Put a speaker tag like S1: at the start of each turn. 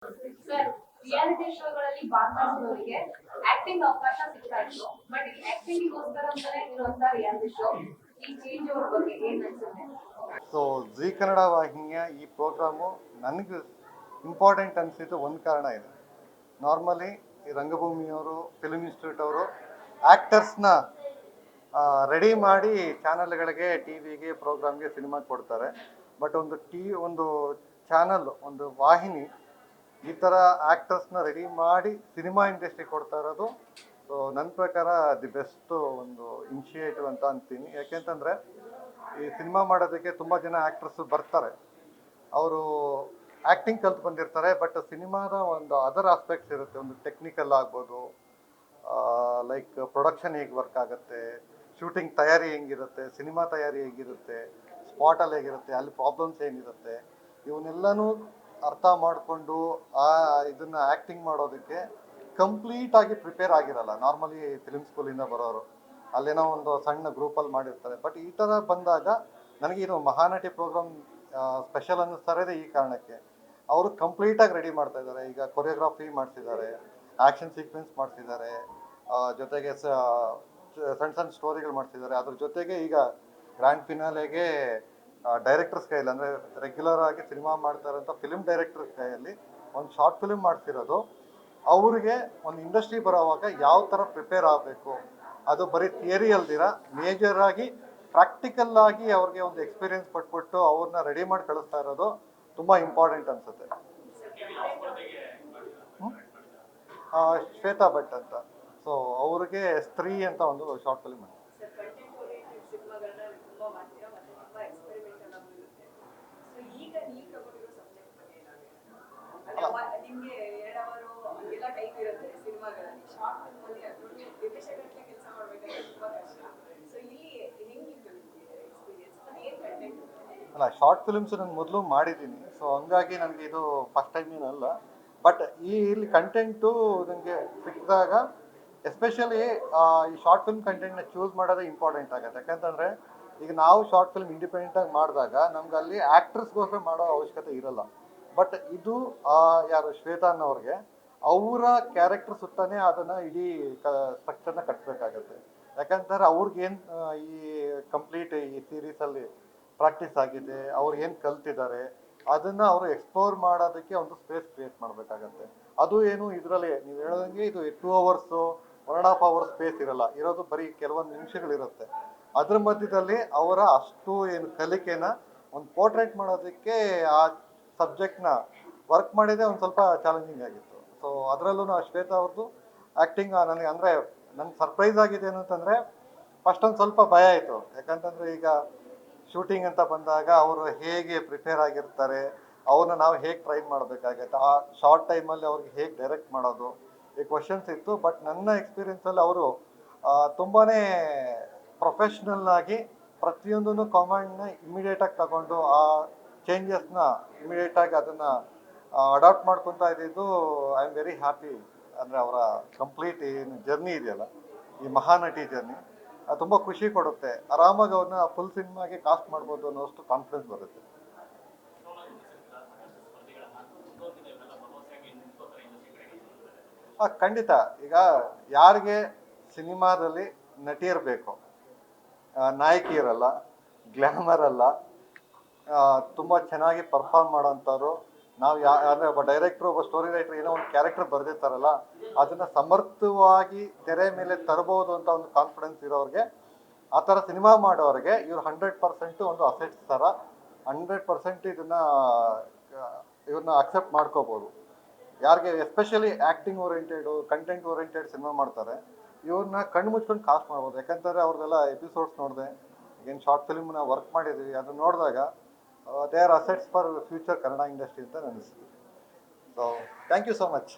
S1: Sir, reality ಶೋಗಳಲ್ಲಿ ಭಾಗವಹಿಸಿದವರಿಗೆ acting ಅವಕಾಶ ಸಿಗ್ತಾ ಇತ್ತು. ಬಟ್ ಈ ಆಕ್ಟಿಂಗ್ಗೋಸ್ಕರ ಅಂತಾನೆ ಇರುವಂತ ರಿಯಾಲಿಟಿ ಶೋ ಈ ಚೇಂಜ್ ಓವರ್ ಬಗ್ಗೆ ಏನ್ ಅನ್ಸುತ್ತೆ?
S2: ಸೊ ಜಿ ಕನ್ನಡ ವಾಹಿನಿಯ ಈ ಪ್ರೋಗ್ರಾಮು ನನಗೆ ಇಂಪಾರ್ಟೆಂಟ್ ಅನಿಸಿದ್ದು ಒಂದು ಕಾರಣ ಇದೆ. ನಾರ್ಮಲಿ ಈ ರಂಗಭೂಮಿಯವರು, ಫಿಲ್ಮ್ ಇನ್ಸ್ಟಿಟ್ಯೂಟ್ ಅವರು ಆ್ಯಕ್ಟರ್ಸ್ನ ರೆಡಿ ಮಾಡಿ ಚಾನಲ್ಗಳಿಗೆ, ಟಿ ವಿಗೆ, ಪ್ರೋಗ್ರಾಮ್ಗೆ, ಸಿನಿಮಾಗೆ ಕೊಡ್ತಾರೆ. ಬಟ್ ಒಂದು ಚಾನಲ್, ಒಂದು ವಾಹಿನಿ ಈ ಥರ ಆ್ಯಕ್ಟರ್ಸ್ನ ರೆಡಿ ಮಾಡಿ ಸಿನಿಮಾ ಇಂಡಸ್ಟ್ರಿ ಕೊಡ್ತಾ ಇರೋದು ಸೊ ನನ್ನ ಪ್ರಕಾರ ದಿ ಬೆಸ್ಟ್ ಒಂದು ಇನಿಷಿಯೇಟಿವ್ ಅಂತ ಅಂತೀನಿ. ಯಾಕೆಂತಂದರೆ ಈ ಸಿನಿಮಾ ಮಾಡೋದಕ್ಕೆ ತುಂಬ ಜನ ಆ್ಯಕ್ಟ್ರಸ್ಸು ಬರ್ತಾರೆ. ಅವರು ಆ್ಯಕ್ಟಿಂಗ್ ಕಲ್ತು ಬಂದಿರ್ತಾರೆ. ಬಟ್ ಸಿನಿಮಾದ ಒಂದು ಅದರ್ ಆಸ್ಪೆಕ್ಟ್ಸ್ ಇರುತ್ತೆ. ಒಂದು ಟೆಕ್ನಿಕಲ್ ಆಗ್ಬೋದು, ಲೈಕ್ ಪ್ರೊಡಕ್ಷನ್ ಹೇಗೆ ವರ್ಕ್ ಆಗುತ್ತೆ, ಶೂಟಿಂಗ್ ತಯಾರಿ ಹೆಂಗಿರುತ್ತೆ, ಸಿನಿಮಾ ತಯಾರಿ ಹೇಗಿರುತ್ತೆ, ಸ್ಪಾಟಲ್ಲಿ ಹೇಗಿರುತ್ತೆ, ಅಲ್ಲಿ ಪ್ರಾಬ್ಲಮ್ಸ್ ಏನಿರುತ್ತೆ, ಇವನ್ನೆಲ್ಲನೂ ಅರ್ಥ ಮಾಡಿಕೊಂಡು ಇದನ್ನು ಆ್ಯಕ್ಟಿಂಗ್ ಮಾಡೋದಕ್ಕೆ ಕಂಪ್ಲೀಟಾಗಿ ಪ್ರಿಪೇರ್ ಆಗಿರಲ್ಲ ನಾರ್ಮಲಿ ಫಿಲ್ಮ್ ಸ್ಕೂಲಿಂದ ಬರೋರು. ಅಲ್ಲೇನೋ ಒಂದು ಸಣ್ಣ ಗ್ರೂಪಲ್ಲಿ ಮಾಡಿರ್ತಾರೆ. ಬಟ್ ಈ ಥರ ಬಂದಾಗ ನನಗೆ ಇದು ಮಹಾನಟಿ ಪ್ರೋಗ್ರಾಮ್ ಸ್ಪೆಷಲ್ ಅನ್ನಿಸ್ತಾರೆ ಈ ಕಾರಣಕ್ಕೆ. ಅವರು ಕಂಪ್ಲೀಟಾಗಿ ರೆಡಿ ಮಾಡ್ತಾ ಇದ್ದಾರೆ. ಈಗ ಕೊರಿಯೋಗ್ರಫಿ ಮಾಡಿಸಿದ್ದಾರೆ, ಆ್ಯಕ್ಷನ್ ಸೀಕ್ವೆನ್ಸ್ ಮಾಡಿಸಿದ್ದಾರೆ, ಜೊತೆಗೆ ಸಣ್ಣ ಸಣ್ಣ ಸ್ಟೋರಿಗಳು ಮಾಡಿಸಿದ್ದಾರೆ. ಅದ್ರ ಜೊತೆಗೆ ಈಗ ಗ್ರ್ಯಾಂಡ್ ಫಿನಾಲೆಗೆ ಡೈರೆಕ್ಟರ್ಸ್ ಕೈಯಲ್ಲಿ, ಅಂದರೆ ರೆಗ್ಯುಲರ್ ಆಗಿ ಸಿನಿಮಾ ಮಾಡ್ತಾ ಇರೋಂಥ ಫಿಲ್ಮ್ ಡೈರೆಕ್ಟರ್ಸ್ ಕೈಯಲ್ಲಿ ಒಂದು ಶಾರ್ಟ್ ಫಿಲ್ಮ್ ಮಾಡ್ತಿರೋದು. ಅವ್ರಿಗೆ ಒಂದು ಇಂಡಸ್ಟ್ರಿ ಬರೋವಾಗ ಯಾವ ಥರ ಪ್ರಿಪೇರ್ ಆಗಬೇಕು, ಅದು ಬರೀ ಥಿಯರಿ ಅಲ್ದಿರ ಮೇಜರ್ ಆಗಿ ಪ್ರಾಕ್ಟಿಕಲ್ ಆಗಿ ಅವ್ರಿಗೆ ಒಂದು ಎಕ್ಸ್ಪೀರಿಯನ್ಸ್ ಪಟ್ಬಿಟ್ಟು ಅವ್ರನ್ನ ರೆಡಿ ಮಾಡಿ ಕಳಿಸ್ತಾ ಇರೋದು ತುಂಬ ಇಂಪಾರ್ಟೆಂಟ್ ಅನಿಸುತ್ತೆ. ಶ್ವೇತಾ ಭಟ್ ಅಂತ, ಸೊ ಅವ್ರಿಗೆ ಸ್ತ್ರೀ ಅಂತ ಒಂದು ಶಾರ್ಟ್ ಫಿಲ್ಮ್ ಮಾಡಿ. ಅಲ್ಲ, ಶಾರ್ಟ್ ಫಿಲ್ಮ್ಸ್ ನಾನು ಮೊದಲು ಮಾಡಿದ್ದೀನಿ. ಸೊ ಹಂಗಾಗಿ ನನಗೆ ಇದು ಫಸ್ಟ್ ಟೈಮ್ ಏನಲ್ಲ. ಬಟ್ ಇಲ್ಲಿ ಕಂಟೆಂಟು ನನಗೆ ಸಿಕ್ಕಿದಾಗ ಎಸ್ಪೆಷಲಿ ಈ ಶಾರ್ಟ್ ಫಿಲ್ಮ್ ಕಂಟೆಂಟ್ನ ಚೂಸ್ ಮಾಡೋದೇ ಇಂಪಾರ್ಟೆಂಟ್ ಆಗುತ್ತೆ. ಯಾಕಂತಂದರೆ ಈಗ ನಾವು ಶಾರ್ಟ್ ಫಿಲ್ಮ್ ಇಂಡಿಪೆಂಡೆಂಟಾಗಿ ಮಾಡಿದಾಗ ನಮ್ಗೆ ಅಲ್ಲಿ ಆ್ಯಕ್ಟ್ರಸ್ಗೋಸ್ಕರ ಮಾಡೋ ಅವಶ್ಯಕತೆ ಇರಲ್ಲ. ಬಟ್ ಇದು ಯಾರು ಶ್ವೇತಾನ್ನವ್ರಿಗೆ ಅವರ ಕ್ಯಾರೆಕ್ಟರ್ ಸುತ್ತನೇ ಅದನ್ನು ಇಡೀ ಸ್ಟ್ರಕ್ಚರ್ನ ಕಟ್ಟಬೇಕಾಗತ್ತೆ. ಯಾಕಂತಾರೆ ಅವ್ರಿಗೇನು ಈ ಕಂಪ್ಲೀಟ್ ಈ ಸೀರೀಸಲ್ಲಿ ಪ್ರಾಕ್ಟೀಸ್ ಆಗಿದೆ, ಅವ್ರು ಏನು ಕಲ್ತಿದ್ದಾರೆ, ಅದನ್ನು ಅವರು ಎಕ್ಸ್ಪ್ಲೋರ್ ಮಾಡೋದಕ್ಕೆ ಒಂದು ಸ್ಪೇಸ್ ಕ್ರಿಯೇಟ್ ಮಾಡಬೇಕಾಗತ್ತೆ. ಅದು ಏನು ಇದರಲ್ಲಿ ನೀವು ಹೇಳೋದಂಗೆ ಇದು 2 ಅವರ್ಸು 1.5 ಅವರ್ಸ್ ಸ್ಪೇಸ್ ಇರಲ್ಲ. ಇರೋದು ಬರೀ ಕೆಲವೊಂದು ನಿಮಿಷಗಳಿರುತ್ತೆ. ಅದ್ರ ಮಧ್ಯದಲ್ಲಿ ಅವರ ಅಷ್ಟು ಏನು ಕಲಿಕೆನ ಒಂದು ಪೋರ್ಟ್ರೇಟ್ ಮಾಡೋದಕ್ಕೆ ಆ ಸಬ್ಜೆಕ್ಟ್ನ ವರ್ಕ್ ಮಾಡಿದರೆ ಒಂದು ಸ್ವಲ್ಪ ಚಾಲೆಂಜಿಂಗ್ ಆಗಿತ್ತು. ಸೊ ಅದರಲ್ಲೂ ಶ್ವೇತಾ ಅವ್ರದ್ದು ಆ್ಯಕ್ಟಿಂಗ್ ನನಗೆ ಅಂದರೆ ನನಗೆ ಸರ್ಪ್ರೈಸ್ ಆಗಿದೆ ಏನು ಅಂತಂದರೆ ಫಸ್ಟ್ ಒಂದು ಸ್ವಲ್ಪ ಭಯ ಆಯಿತು. ಯಾಕಂತಂದರೆ ಈಗ ಶೂಟಿಂಗ್ ಅಂತ ಬಂದಾಗ ಅವರು ಹೇಗೆ ಪ್ರಿಪೇರ್ ಆಗಿರ್ತಾರೆ, ಅವ್ರನ್ನ ನಾವು ಹೇಗೆ ಟ್ರೈನ್ ಮಾಡಬೇಕಾಗತ್ತೆ, ಆ ಶಾರ್ಟ್ ಟೈಮಲ್ಲಿ ಅವ್ರಿಗೆ ಹೇಗೆ ಡೈರೆಕ್ಟ್ ಮಾಡೋದು, ಈ ಕ್ವಶನ್ಸ್ ಇತ್ತು. ಬಟ್ ನನ್ನ ಎಕ್ಸ್ಪೀರಿಯೆನ್ಸಲ್ಲಿ ಅವರು ತುಂಬಾ ಪ್ರೊಫೆಷ್ನಲ್ ಆಗಿ ಪ್ರತಿಯೊಂದೂ ಕಾಮೆಂಟ್ನ ಇಮಿಡಿಯೇಟಾಗಿ ತಗೊಂಡು ಆ ಚೇಂಜಸ್ನ ಇಮಿಡಿಯೇಟಾಗಿ ಅದನ್ನು ಅಡಾಪ್ಟ್ ಮಾಡ್ಕೊತಾ ಇದ್ದಿದ್ದು ಐ ಆಮ್ ವೆರಿ ಹ್ಯಾಪಿ. ಅಂದರೆ ಅವರ ಕಂಪ್ಲೀಟ್ ಏನು ಜರ್ನಿ ಇದೆಯಲ್ಲ, ಈ ಮಹಾನಟಿ ಜರ್ನಿ, ತುಂಬ ಖುಷಿ ಕೊಡುತ್ತೆ. ಆರಾಮಾಗಿ ಅವ್ರನ್ನ ಫುಲ್ ಸಿನಿಮಾಗೆ ಕಾಸ್ಟ್ ಮಾಡ್ಬೋದು ಅನ್ನೋಷ್ಟು ಕಾನ್ಫಿಡೆನ್ಸ್ ಬರುತ್ತೆ. ಖಂಡಿತ. ಈಗ ಯಾರಿಗೆ ಸಿನಿಮಾದಲ್ಲಿ ನಟಿಯರು ಬೇಕು, ನಾಯಕಿ ಇರಲ್ಲ, ಗ್ಲ್ಯಾಮರ್ ಅಲ್ಲ, ತುಂಬ ಚೆನ್ನಾಗಿ ಪರ್ಫಾರ್ಮ್ ಮಾಡೋಂಥವ್ರು, ನಾವು ಅಂದರೆ ಒಬ್ಬ ಡೈರೆಕ್ಟ್ರು, ಒಬ್ಬ ಸ್ಟೋರಿ ರೈಟ್ರ್ ಏನೋ ಒಂದು ಕ್ಯಾರೆಕ್ಟರ್ ಬರೆದಿರ್ತಾರಲ್ಲ, ಅದನ್ನು ಸಮರ್ಥವಾಗಿ ತೆರೆ ಮೇಲೆ ತರ್ಬೋದು ಅಂತ ಒಂದು ಕಾನ್ಫಿಡೆನ್ಸ್ ಇರೋರಿಗೆ, ಆ ಥರ ಸಿನಿಮಾ ಮಾಡೋರಿಗೆ ಇವ್ರು 100% ಒಂದು ಅಸೆಟ್ಸ್ ಥರ. 100% ಇವ್ರನ್ನ ಅಕ್ಸೆಪ್ಟ್ ಮಾಡ್ಕೋಬೋದು. ಯಾರಿಗೆ especially acting oriented, content oriented cinema ಮಾಡ್ತಾರೆ, ಇವ್ರನ್ನ ಕಣ್ಣು ಮುಚ್ಕೊಂಡು ಕಾಸ್ಟ್ ಮಾಡ್ಬೋದು. ಯಾಕಂತಂದರೆ ಅವ್ರದ್ದೆಲ್ಲ ಎಪಿಸೋಡ್ಸ್ ನೋಡಿದೆ, ಏನು ಶಾರ್ಟ್ ಫಿಲ್ಮ್ನ ವರ್ಕ್ ಮಾಡಿದ್ದೀವಿ, ಅದನ್ನ ನೋಡಿದಾಗ they are assets for future Kannada industry ಅಂತ ಅನಿಸ್ತು. So thank you so much.